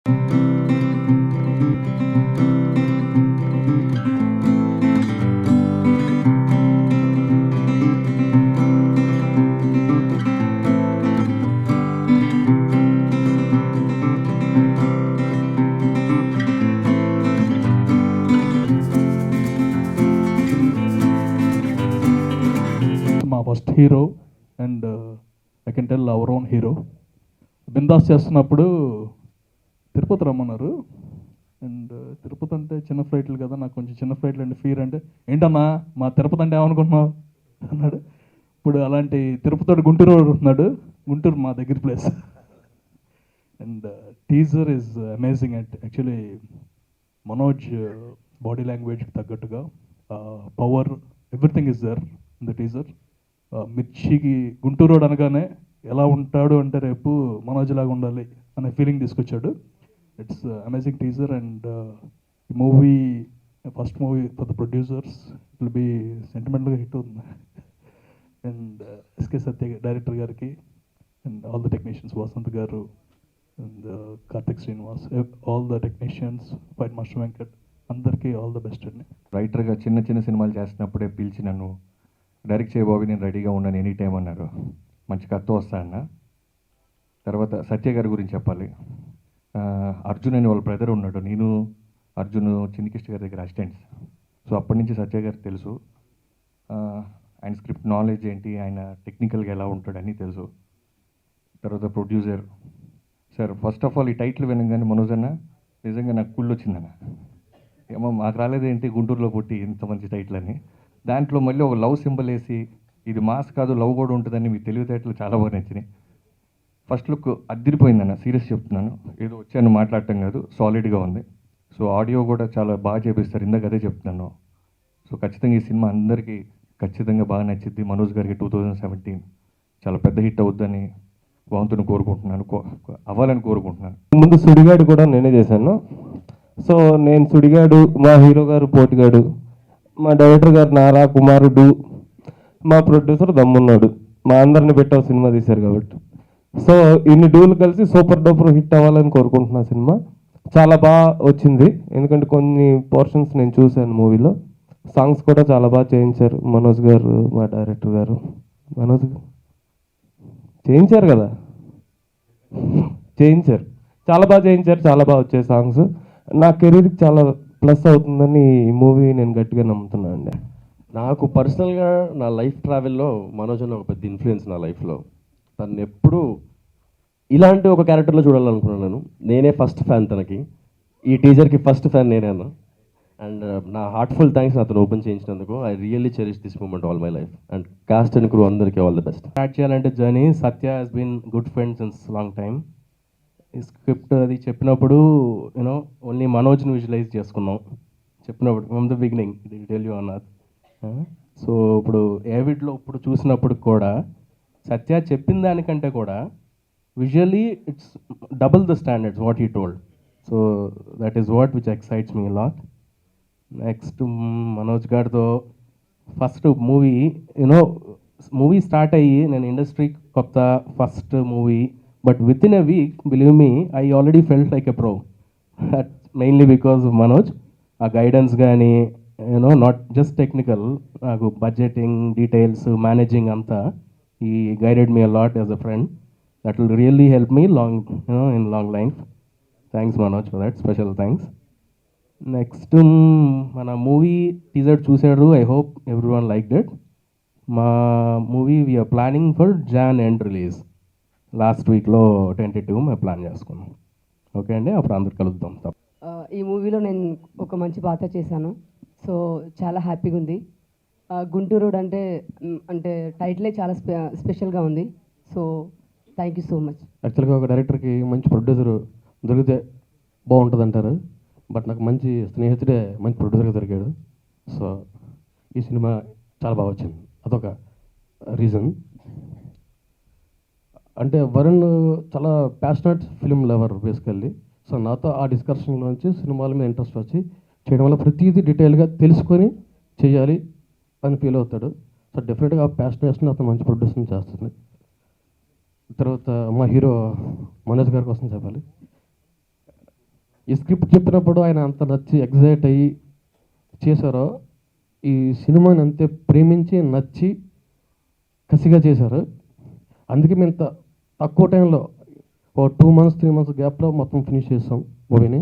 మా first hero and I can tell our own hero. Bindaas చేస్తున్నప్పుడు తిరుపతి రమ్మన్నారు. అండ్ తిరుపతి అంటే చిన్న ఫ్లైట్లు కదా, నాకు కొంచెం చిన్న ఫ్లైట్లు అంటే ఫీర్. అంటే ఏంటమ్మా మా తిరుపతి అంటే ఏమనుకుంటున్నావు అన్నాడు. ఇప్పుడు అలాంటి తిరుపతి గుంటూరు ఉంటున్నాడు. గుంటూరు మా దగ్గర place. And teaser is amazing. And actually Manoj body లాంగ్వేజ్కి తగ్గట్టుగా power everything is there in the teaser. మిర్చికి గుంటూరు రోడ్ అనగానే ఎలా ఉంటాడు అంటే రేపు మనోజ్ లాగా ఉండాలి అనే ఫీలింగ్ తీసుకొచ్చాడు. It's amazing teaser. అండ్ ఈ movie first movie for the producers it will be సెంటిమెంటల్గా హిట్ అవుతుంది. అండ్ ఎస్కే సత్య డైరెక్టర్ గారికి and all the technicians, Vasanth garu and Karthik Srinivas, all the technicians, fight master Venkat, అందరికీ ఆల్ ద బెస్ట్ అండి. రైటర్గా చిన్న చిన్న సినిమాలు చేస్తున్నప్పుడే పిలిచి నన్ను డైరెక్ట్ చేయబోవి నేను రెడీగా ఉన్నాను ఎనీ టైం అన్నారు. మంచి కథ వస్తా అన్న. తర్వాత సత్య గారి గురించి చెప్పాలి. అర్జున్ అని వాళ్ళ బ్రదర్ ఉన్నాడు. నేను అర్జున్ చిన్నికృష్ణ గారి దగ్గర అసిస్టెంట్స్. సో అప్పటి నుంచి సత్య గారికి తెలుసు. ఆయన స్క్రిప్ట్ నాలెడ్జ్ ఏంటి, ఆయన టెక్నికల్గా ఎలా ఉంటాడని తెలుసు. తర్వాత producer sir, first of all ఈ టైటిల్ వినగానే మనోజ్ అన్న నిజంగా నాకు కుళ్ళు వచ్చిందన్న. ఏమో మాకు రాలేదేంటి గుంటూరులో పుట్టి ఇంత మంచి టైటిల్ అని. దాంట్లో మళ్ళీ ఒక లవ్ సింబల్ వేసి ఇది మాస్ కాదు లవ్ కూడా ఉంటుందని మీ తెలివితేటలు చాలా బాగా నచ్చినాయి. ఫస్ట్ లుక్ అదిరిపోయిందన్న, సీరియస్ చెప్తున్నాను. ఏదో వచ్చాను మాట్లాడటం కాదు, సాలిడ్గా ఉంది. సో ఆడియో కూడా చాలా బాగా చేపిస్తారు, ఇందాక అదే చెప్తున్నాను. సో ఖచ్చితంగా ఈ సినిమా అందరికీ ఖచ్చితంగా బాగా నచ్చింది. మనోజ్ గారికి 2017 చాలా పెద్ద హిట్ అవుద్దని భగవంతుని కోరుకుంటున్నాను, అవ్వాలని కోరుకుంటున్నాను. ముందు సుడిగాడు కూడా నేనే చేశాను. సో నేను సుడిగాడు, మా హీరో గారు పోటుగాడు, మా డైరెక్టర్ గారు నారా కుమారుడు, మా ప్రొడ్యూసర్ దమ్మున్నాడు. మా అందరిని పెట్టావు సినిమా తీశారు కాబట్టి. సో ఇన్ని డూలు కలిసి సూపర్ డూపర్ హిట్ అవ్వాలని కోరుకుంటున్నా. సినిమా చాలా బాగా వచ్చింది, ఎందుకంటే కొన్ని పోర్షన్స్ నేను చూశాను మూవీలో. సాంగ్స్ కూడా చాలా బాగా చేయించారు మనోజ్ గారు, మా డైరెక్టర్ గారు. మనోజ్ చేయించారు కదా, చేయించారు, చాలా బాగా చేయించారు, చాలా బాగా వచ్చాయి సాంగ్స్. నా కెరీర్కి చాలా ప్లస్ అవుతుందని ఈ మూవీ నేను గట్టిగా నమ్ముతున్నాను అండి. నాకు పర్సనల్గా నా లైఫ్ ట్రావెల్లో మనోజ్ అన్న ఒక పెద్ద ఇన్ఫ్లుయెన్స్ నా లైఫ్లో. తను ఎప్పుడూ ఇలాంటి ఒక క్యారెక్టర్లో చూడాలనుకున్నాను. నేనే ఫస్ట్ ఫ్యాన్ తనకి. ఈ టీజర్కి ఫస్ట్ ఫ్యాన్ నేనే అన్న. అండ్ నా హార్ట్ఫుల్ థ్యాంక్స్ అతను ఓపెన్ చేయించినందుకు. I really cherish this moment all my life. And cast and crew అందరికీ ఆల్ ది బెస్ట్. స్టార్ట్ చేయాలంటే journey, Satya has been good friend since long time. ఈ స్క్రిప్ట్ అది చెప్పినప్పుడు యూనో ఓన్లీ మనోజ్ని visualise చేసుకున్నాం చెప్పినప్పుడు from the beginning. Tell you అన్నది. So ఇప్పుడు ఏవిడ్లో ఇప్పుడు చూసినప్పుడు కూడా సత్య చెప్పిన దానికంటే కూడా visually it's double the standards what he told. So that is what which excites me lot. Next Manoj గారితో first movie you know movie start అయ్యి నేను ఇండస్ట్రీ కొత్త first movie, but with in a week believe me I already felt like a pro. Mainly because of Manoj. ఆ guidance కానీ you know not just technical, నాకు budgeting details managing అంతా ఈ guided me a lot as a friend. That will really help me long you know in long life. Thanks Manoj for that, special thanks. Next మన movie teaser చూసారు. I hope every one like that. మా movie we're planning for Jan end release. Last వీక్లో 22 మేము plan చేసుకున్నాం. Okay అండి, అప్పుడు అందరు కలుద్దాం. ఈ మూవీలో నేను ఒక మంచి పాత్ర చేశాను. సో చాలా హ్యాపీగా ఉంది. గుంటూరు రోడ్ అంటే అంటే టైటిలే చాలా స్పెషల్గా ఉంది. So thank you so much. యాక్చువల్గా ఒక డైరెక్టర్కి మంచి ప్రొడ్యూసర్ దొరికితే బాగుంటుంది అంటారు. బట్ నాకు మంచి స్నేహితుడే మంచి ప్రొడ్యూసర్గా దొరికాడు. సో ఈ సినిమా చాలా బాగా వచ్చింది, అదొక రీజన్. అంటే వరుణ్ చాలా passionate film lover basically. So నాతో ఆ డిస్కషన్లోంచి సినిమాల మీద ఇంట్రెస్ట్ వచ్చి చేయడం వల్ల ప్రతిదీ డీటెయిల్గా తెలుసుకొని చేయాలి అని ఫీల్ అవుతాడు. సో డెఫినెట్గా ఆ ప్యాషనేషన్ అతను మంచి ప్రొడ్యూసింగ్ చేస్తుంది. తర్వాత మా హీరో మనోజ్ గారి కోసం చెప్పాలి. ఈ స్క్రిప్ట్ చెప్పినప్పుడు ఆయన అంత నచ్చి ఎగ్జైట్ అయ్యి చేశారో, ఈ సినిమాని అంతే ప్రేమించి నచ్చి కసిగా చేశారు. అందుకే మేము తక్కువ టైంలో ఓ 2 months 3 months గ్యాప్లో మొత్తం ఫినిష్ చేసాం మూవీని.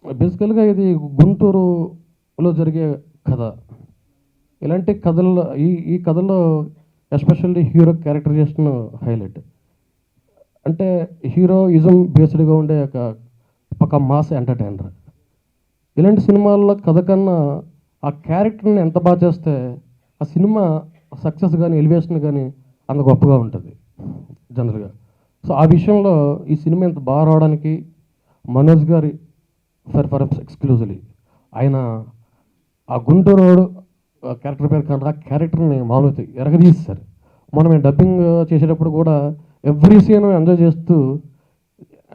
బేసికల్గా ఇది గుంటూరులో జరిగే కథ. ఇలాంటి కథల్లో ఈ కథలో ఎస్పెషల్లీ హీరో క్యారెక్టరైజేషన్ హైలైట్. అంటే హీరోయిజం బేస్డ్గా ఉండే ఒక మాస్ ఎంటర్టైనర్. ఇలాంటి సినిమాల్లో కథ కన్నా ఆ క్యారెక్టర్ని ఎంత బాగా చేస్తే ఆ సినిమా సక్సెస్ కానీ ఎలివేషన్ కానీ అంత గొప్పగా ఉంటుంది జనరల్గా. సో ఆ విషయంలో ఈ సినిమా ఇంత బాగా రావడానికి మనోజ్ గారి పెర్ఫార్మెన్స్ ఎక్స్క్లూజివ్లీ. ఆయన ఆ గుంటూరు క్యారెక్టర్ పేరు కన్నా ఆ క్యారెక్టర్ని మామూలుగా ఎరగదీస్తారు. మనం డబ్బింగ్ చేసేటప్పుడు కూడా ఎవ్రీ సీన్ ఎంజాయ్ చేస్తూ,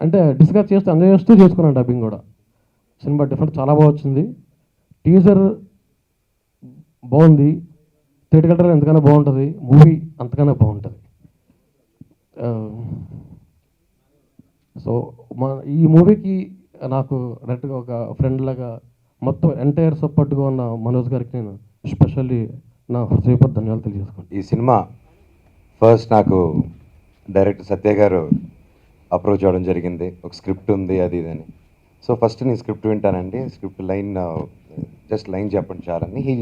అంటే డిస్కస్ చేస్తూ ఎంజాయ్ చేస్తూ చేసుకున్నాను డబ్బింగ్ కూడా. సినిమా డిఫరెంట్ చాలా బాగా వచ్చింది. టీజర్ బాగుంది, థియేటర్ ఎంతకన్నా బాగుంటుంది, మూవీ అంతకన్నా బాగుంటుంది. సో ఈ మూవీకి నాకు డైరెక్ట్గా ఒక ఫ్రెండ్ లాగా మొత్తం ఎంటైర్ సపోర్ట్గా ఉన్న మనోజ్ గారికి నేను స్పెషల్లీ నా హృదయపూర్వక ధన్యవాదాలు తెలియజేసుకుంటాను. ఈ సినిమా ఫస్ట్ నాకు డైరెక్టర్ సత్య గారు అప్రోచ్ అవ్వడం జరిగింది. ఒక స్క్రిప్ట్ ఉంది అది ఇదని. సో ఫస్ట్ నేను స్క్రిప్ట్ వింటానండి, స్క్రిప్ట్ లైన్ జస్ట్ లైన్ చెప్పండి చాలని ఈ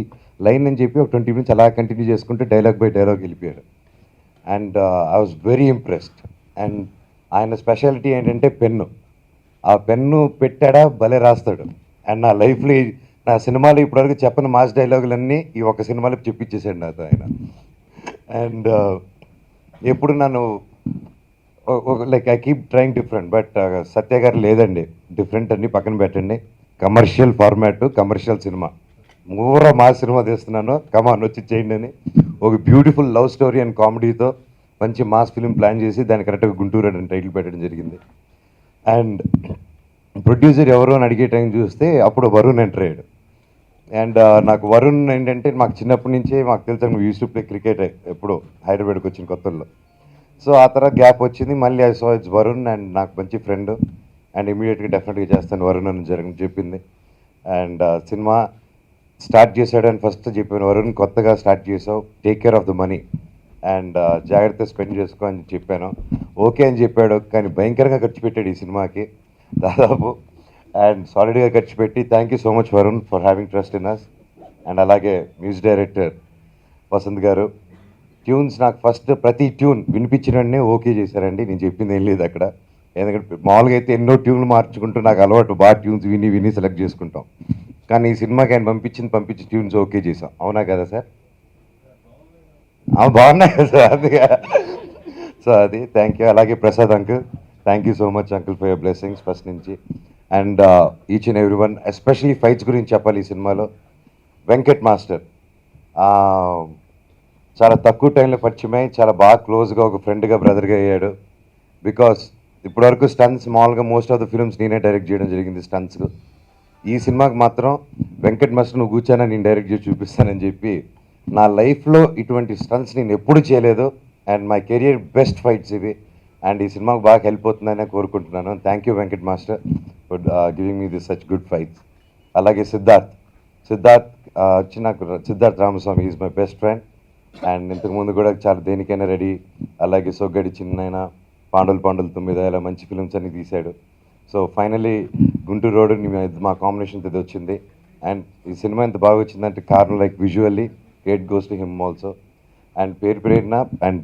లైన్ అని చెప్పి ఒక 20 minutes అలా కంటిన్యూ చేసుకుంటే డైలాగ్ బై డైలాగ్ వెళ్ళిపోయారు. And I was very impressed. And ఆయన స్పెషాలిటీ ఏంటంటే పెన్ను. ఆ పెన్ను పెట్టాడా భలే రాస్తాడు. అండ్ నా లైఫ్లో నా సినిమాలో ఇప్పటివరకు చెప్పని మాస్ డైలాగులన్నీ ఈ ఒక సినిమాలో చెప్పించేసాడు నాతో ఆయన. అండ్ ఎప్పుడు నన్ను like I keep trying different, but Satya garu లేదండి, డిఫరెంట్ అన్ని పక్కన పెట్టండి, కమర్షియల్ ఫార్మాట్, కమర్షియల్ సినిమా, మా సినిమా తీస్తున్నాను, కమాన్ వచ్చి చేయండి అని ఒక బ్యూటిఫుల్ లవ్ స్టోరీ అండ్ కామెడీతో మంచి మాస్ ఫిలిం ప్లాన్ చేసి దాన్ని కరెక్ట్గా గుంటూరు అని టైటిల్ పెట్టడం జరిగింది. అండ్ ప్రొడ్యూసర్ ఎవరు అని అడిగే టైం చూస్తే అప్పుడు వరుణ్ ఎంటర్ అయ్యాడు. అండ్ నాకు వరుణ్ ఏంటంటే మాకు చిన్నప్పటి నుంచే మాకు తెలుసు, యూస్ టు ప్లే క్రికెట్ ఎప్పుడు హైదరాబాద్కి వచ్చిన కొత్తల్లో. సో ఆ తర్వాత గ్యాప్ వచ్చింది, మళ్ళీ I so it's Varun and నాకు మంచి ఫ్రెండ్ అండ్ ఇమీడియట్గా డెఫినెట్గా చేస్తాను వరుణ్ అని చెప్పింది. అండ్ సినిమా స్టార్ట్ చేశాడు అని ఫస్ట్ చెప్పాను, వరుణ్ కొత్తగా స్టార్ట్ చేసావు, take care of the money and జాగ్రత్త స్పెండ్ చేసుకో అని చెప్పాను. ఓకే అని చెప్పాడు, కానీ భయంకరంగా ఖర్చు పెట్టాడు ఈ సినిమాకి దాదాపు. అండ్ సాలిడ్గా ఖర్చు పెట్టి thank you so much Varun for having trust in us. And అలాగే music director Vasanth garu, tunes నాకు ఫస్ట్ ప్రతి ట్యూన్ వినిపించిననే ఓకే చేశారండి. నేను చెప్పింది ఏం లేదు అక్కడ, ఎందుకంటే మామూలుగా అయితే ఎన్నో ట్యూన్లు మార్చుకుంటూ నాకు అలవాటు, బాగా ట్యూన్స్ విని సెలెక్ట్ చేసుకుంటాం. కానీ ఈ సినిమాకి ఆయన పంపించి ట్యూన్స్ ఓకే చేసాం. అవునా కదా సార్? బాగున్నాయి కదా సార్, అది సో అది థ్యాంక్ యూ. అలాగే Prasad uncle, thank you so much uncle for your blessings first నుంచి. And each and every one, especially fights గురించి చెప్పాలి. ఈ సినిమాలో వెంకట్ మాస్టర్ చాలా తక్కువ టైంలో పరిచయమై చాలా బాగా క్లోజ్గా ఒక ఫ్రెండ్గా బ్రదర్గా అయ్యాడు. బికాస్ ఇప్పటివరకు స్టన్స్ మామూలుగా మోస్ట్ ఆఫ్ ద ఫిల్మ్స్ నేనే డైరెక్ట్ చేయడం జరిగింది స్టన్స్. ఈ సినిమాకి మాత్రం వెంకట్ మాస్టర్ నువ్వు కూర్చొని నేను డైరెక్ట్ చేసి చూపిస్తానని చెప్పి, నా లైఫ్లో ఇటువంటి స్టన్స్ నేను ఎప్పుడు చేయలేదు. And my career best fights ఇవి. అండ్ ఈ సినిమాకి బాగా హెల్ప్ అవుతుందని కోరుకుంటున్నాను. Thank you Venkat master for giving me this such good fights. అలాగే సిద్ధార్థ్ వచ్చి నాకు Siddharth Ramaswamy is my best friend. And ఇంతకుముందు కూడా చాలా దేనికైనా రెడీ, అలాగే సొగ్గడి చిన్నైనా, పాండులు 9 ఇలా మంచి ఫిల్మ్స్ అన్ని తీశాడు. సో ఫైనలీ గుంటూరు రోడ్ మా కాంబినేషన్ ఇది వచ్చింది. అండ్ ఈ సినిమా ఎంత బాగా వచ్చిందంటే కారణం like visually great goes to him also. And Prerana and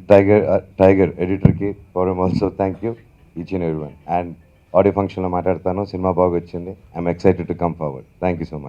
Tiger ఎడిటర్కి for him also thank you each and every one. And audio ఫంక్షన్లో మాట్లాడతాను, సినిమా బాగా వచ్చింది, I'm excited to come forward. Thank you so much.